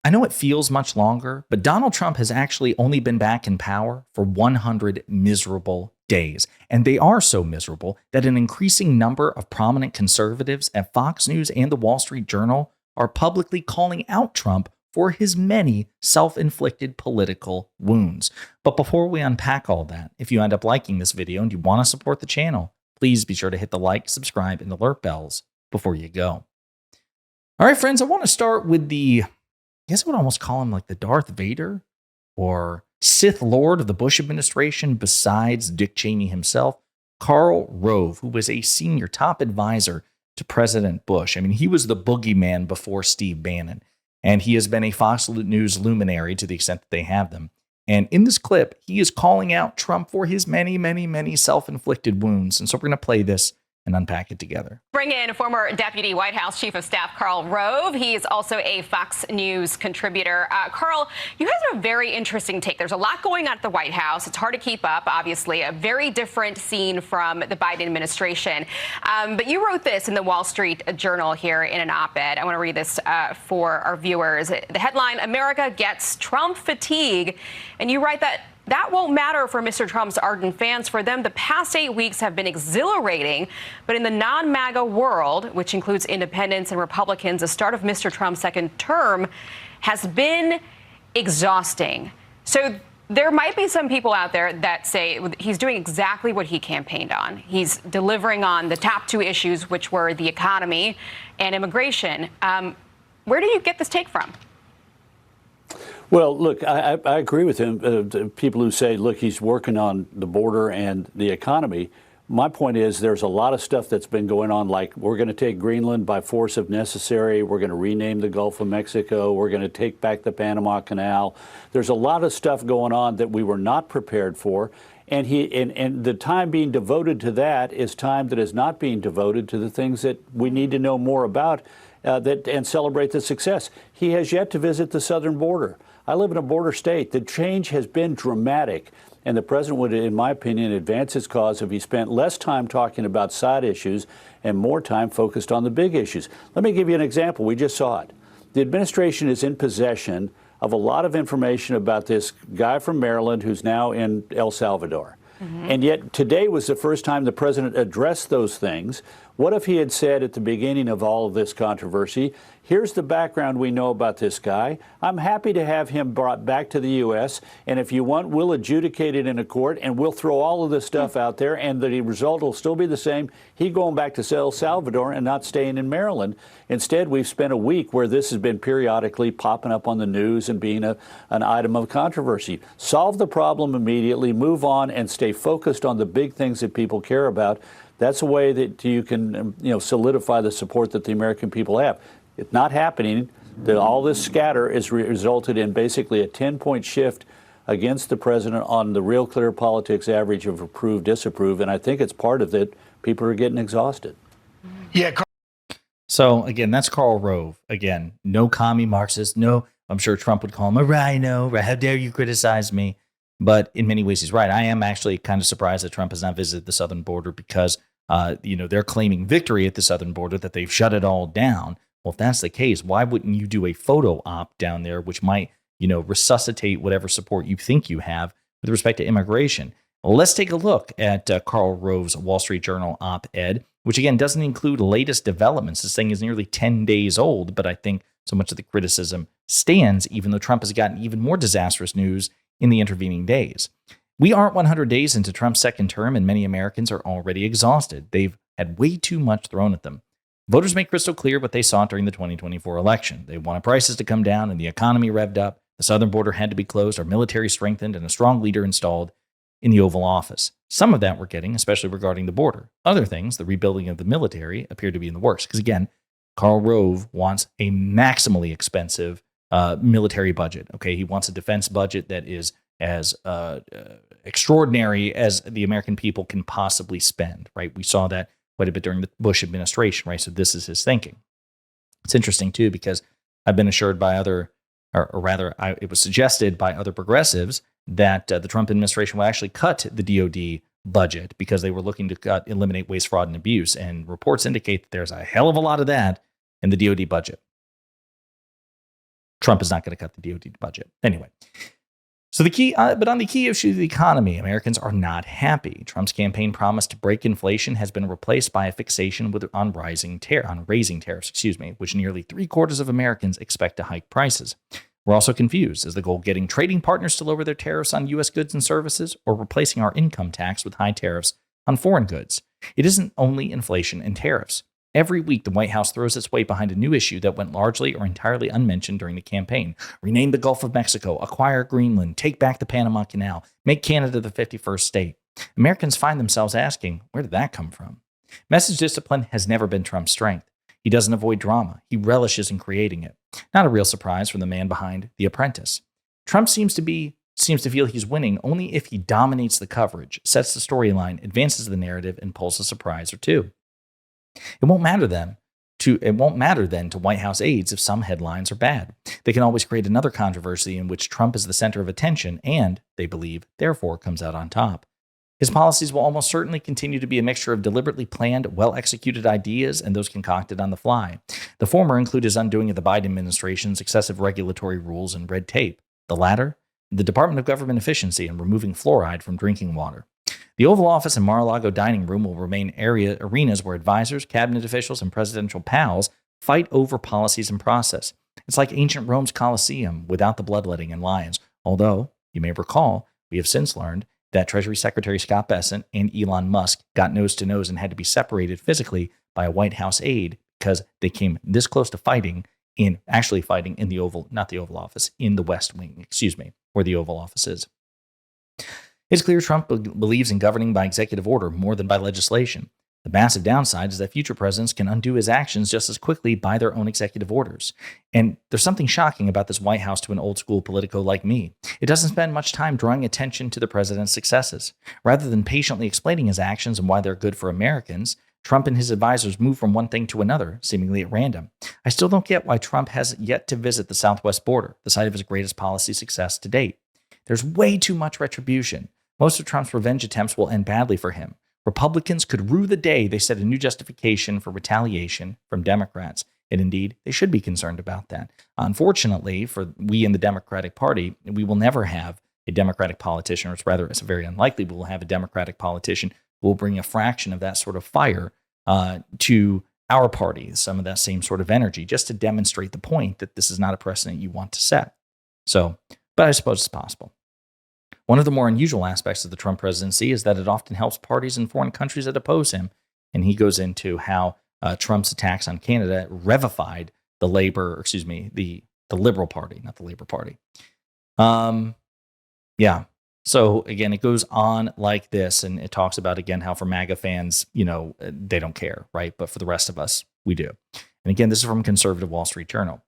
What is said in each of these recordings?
I know it feels much longer, but Donald Trump has actually only been back in power for 100 miserable days. And they are so miserable that an increasing number of prominent conservatives at Fox News and the Wall Street Journal are publicly calling out Trump for his many self inflicted political wounds. But before we unpack all that, if you end up liking this video and you want to support the channel, please be sure to hit the like, subscribe, and alert bells before you go. All right, friends, I want to start with I guess I would almost call him like the Darth Vader or Sith Lord of the Bush administration, besides Dick Cheney himself, Karl Rove, who was a senior top advisor to President Bush. I mean, he was the boogeyman before Steve Bannon, and he has been a Fox News luminary to the extent that they have them. And in this clip, he is calling out Trump for his many, many, many self-inflicted wounds. And so we're going to play this and unpack it together. Bring in former Deputy White House Chief of Staff Karl Rove. He's also a Fox News contributor. Karl, you guys have a very interesting take. There's a lot going on at the White House. It's hard to keep up, obviously. A very different scene from the Biden administration. But you wrote this in the Wall Street Journal here in an op-ed. I want to read this for our viewers. The headline, America Gets Trump Fatigue. And you write that won't matter for Mr. Trump's ardent fans. For them, the past 8 weeks have been exhilarating. But in the non-MAGA world, which includes independents and Republicans, the start of Mr. Trump's second term has been exhausting. So there might be some people out there that say he's doing exactly what he campaigned on. He's delivering on the top two issues, which were the economy and immigration. Where do you get this take from? Well, look, I agree with him. People who say, look, he's working on the border and the economy. My point is there's a lot of stuff that's been going on, like we're going to take Greenland by force if necessary. We're going to rename the Gulf of Mexico. We're going to take back the Panama Canal. There's a lot of stuff going on that we were not prepared for. And the time being devoted to that is time that is not being devoted to the things that we need to know more about and celebrate the success. He has yet to visit the southern border. I live in a border state. The change has been dramatic, and the president would, in my opinion, advance his cause if he spent less time talking about side issues and more time focused on the big issues. Let me give you an example. We just saw it. The administration is in possession of a lot of information about this guy from Maryland who's now in El Salvador. And yet today was the first time the president addressed those things. What if he had said at the beginning of all of this controversy, here's the background we know about this guy. I'm happy to have him brought back to the U.S., and if you want, we'll adjudicate it in a court, and we'll throw all of this stuff out there, and the result will still be the same. He going back to El Salvador and not staying in Maryland. Instead, we've spent a week where this has been periodically popping up on the news and being an item of controversy. Solve the problem immediately, move on, and stay focused on the big things that people care about. That's a way that you can, solidify the support that the American people have. It's not happening. All this scatter has resulted in basically a 10-point shift against the president on the Real Clear Politics average of approve, disapprove, and I think it's part of it. People are getting exhausted. Yeah. So again, that's Karl Rove. Again, no commie Marxist. No, I'm sure Trump would call him a rhino. How dare you criticize me? But in many ways, he's right. I am actually kind of surprised that Trump has not visited the southern border because, they're claiming victory at the southern border, that they've shut it all down. Well, if that's the case, why wouldn't you do a photo op down there, which might, resuscitate whatever support you think you have with respect to immigration? Well, let's take a look at Karl Rove's Wall Street Journal op-ed, which again doesn't include latest developments. This thing is nearly 10 days old, but I think so much of the criticism stands, even though Trump has gotten even more disastrous news in the intervening days. We aren't 100 days into Trump's second term, and many Americans are already exhausted. They've had way too much thrown at them. Voters make crystal clear what they saw during the 2024 election. They wanted prices to come down and the economy revved up. The southern border had to be closed, our military strengthened, and a strong leader installed in the Oval Office. Some of that we're getting, especially regarding the border. Other things, the rebuilding of the military, appear to be in the works. Because again, Karl Rove wants a maximally expensive military budget. Okay, he wants a defense budget that is as extraordinary as the American people can possibly spend, right? We saw that quite a bit during the Bush administration, right? So this is his thinking. It's interesting, too, because I've been assured by it was suggested by other progressives that the Trump administration will actually cut the DOD budget because they were looking to eliminate waste, fraud, and abuse. And reports indicate that there's a hell of a lot of that in the DOD budget. Trump is not going to cut the DoD budget. Anyway, so but on the key issue of the economy, Americans are not happy. Trump's campaign promise to break inflation has been replaced by a fixation on raising tariffs, which nearly 3/4 of Americans expect to hike prices. We're also confused. Is the goal getting trading partners to lower their tariffs on U.S. goods and services, or replacing our income tax with high tariffs on foreign goods? It isn't only inflation and tariffs. Every week, the White House throws its weight behind a new issue that went largely or entirely unmentioned during the campaign. Rename the Gulf of Mexico, acquire Greenland, take back the Panama Canal, make Canada the 51st state. Americans find themselves asking, where did that come from? Message discipline has never been Trump's strength. He doesn't avoid drama. He relishes in creating it. Not a real surprise from the man behind The Apprentice. Trump seems to feel he's winning only if he dominates the coverage, sets the storyline, advances the narrative, and pulls a surprise or two. It won't matter then to White House aides if some headlines are bad. They can always create another controversy in which Trump is the center of attention and, they believe, therefore comes out on top. His policies will almost certainly continue to be a mixture of deliberately planned, well-executed ideas and those concocted on the fly. The former include his undoing of the Biden administration's excessive regulatory rules and red tape. The latter, the Department of Government Efficiency and removing fluoride from drinking water. The Oval Office and Mar-a-Lago dining room will remain arenas where advisors, cabinet officials, and presidential pals fight over policies and process. It's like ancient Rome's Colosseum without the bloodletting and lions. Although, you may recall, we have since learned that Treasury Secretary Scott Bessent and Elon Musk got nose to nose and had to be separated physically by a White House aide because they came this close to fighting in the West Wing, where the Oval Office is. It's clear Trump believes in governing by executive order more than by legislation. The massive downside is that future presidents can undo his actions just as quickly by their own executive orders. And there's something shocking about this White House to an old school politico like me. It doesn't spend much time drawing attention to the president's successes. Rather than patiently explaining his actions and why they're good for Americans, Trump and his advisors move from one thing to another, seemingly at random. I still don't get why Trump has yet to visit the southwest border, the site of his greatest policy success to date. There's way too much retribution. Most of Trump's revenge attempts will end badly for him. Republicans could rue the day they set a new justification for retaliation from Democrats. And indeed, they should be concerned about that. Unfortunately, for we in the Democratic Party, we will never have a Democratic politician, or it's very unlikely we will have a Democratic politician who will bring a fraction of that sort of fire to our party, some of that same sort of energy, just to demonstrate the point that this is not a precedent you want to set. So, but I suppose it's possible. One of the more unusual aspects of the Trump presidency is that it often helps parties in foreign countries that oppose him. And he goes into how Trump's attacks on Canada revivified the Liberal Party, not the Labor Party. So again, it goes on like this, and it talks about, again, how for MAGA fans, they don't care, right? But for the rest of us, we do. And again, this is from Conservative Wall Street Journal.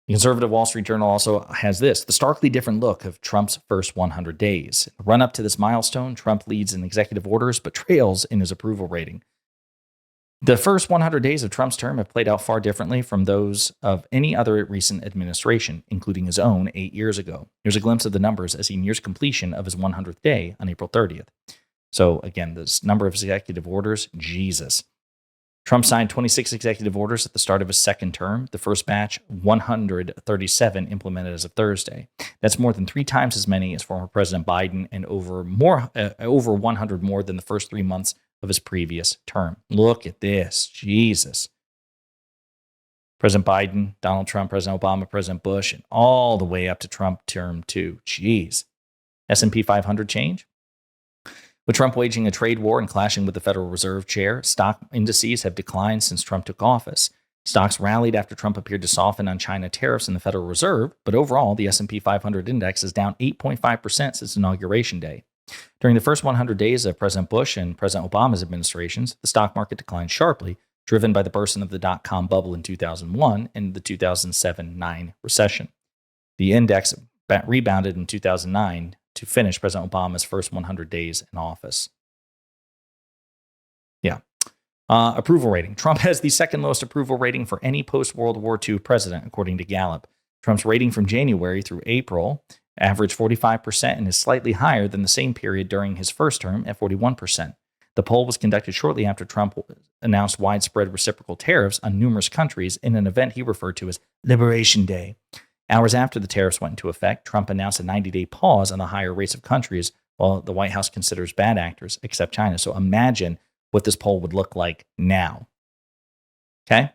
The Conservative Wall Street Journal also has the starkly different look of Trump's first 100 days. In the run up to this milestone, Trump leads in executive orders, but trails in his approval rating. The first 100 days of Trump's term have played out far differently from those of any other recent administration, including his own 8 years ago. Here's a glimpse of the numbers as he nears completion of his 100th day on April 30th. So again, this number of executive orders, Jesus. Trump signed 26 executive orders at the start of his second term, the first batch 137 implemented as of Thursday. That's more than 3 times as many as former President Biden and over 100 more than the first 3 months of his previous term. Look at this, Jesus. President Biden, Donald Trump, President Obama, President Bush, and all the way up to Trump term 2. Jeez. S&P 500 change? With Trump waging a trade war and clashing with the Federal Reserve chair, stock indices have declined since Trump took office. Stocks rallied after Trump appeared to soften on China tariffs and the Federal Reserve, but overall, the S&P 500 index is down 8.5% since Inauguration Day. During the first 100 days of President Bush and President Obama's administrations, the stock market declined sharply, driven by the bursting of the dot-com bubble in 2001 and the 2007-9 recession. The index rebounded in 2009 to finish President Obama's first 100 days in office. Approval rating. Trump has the second lowest approval rating for any post-World War II president, according to Gallup. Trump's rating from January through April averaged 45% and is slightly higher than the same period during his first term at 41%. The poll was conducted shortly after Trump announced widespread reciprocal tariffs on numerous countries in an event he referred to as Liberation Day. Hours after the tariffs went into effect, Trump announced a 90-day pause on the higher rates of countries while the White House considers bad actors except China. So imagine what this poll would look like now. Okay?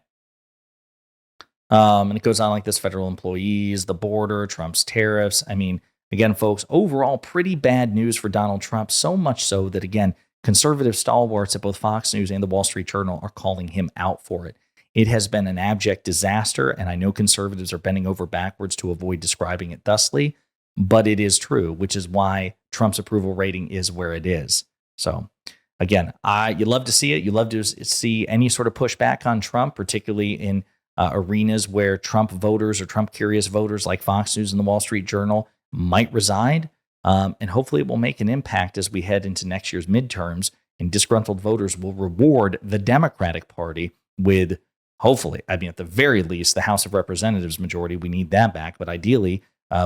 And it goes on like this: federal employees, the border, Trump's tariffs. I mean, again, folks, overall, pretty bad news for Donald Trump. So much so that, again, conservative stalwarts at both Fox News and the Wall Street Journal are calling him out for it. It has been an abject disaster, and I know conservatives are bending over backwards to avoid describing it thusly, but it is true, which is why Trump's approval rating is where it is. So, again, you love to see it. You love to see any sort of pushback on Trump, particularly in arenas where Trump voters or Trump-curious voters like Fox News and the Wall Street Journal might reside. And hopefully it will make an impact as we head into next year's midterms, and disgruntled voters will reward the Democratic Party with, hopefully, I mean, at the very least, the House of Representatives majority. We need that back. But ideally,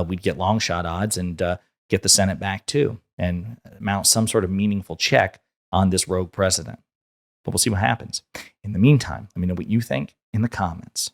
we'd get long shot odds and get the Senate back too, and mount some sort of meaningful check on this rogue president. But we'll see what happens. In the meantime, let me know what you think in the comments.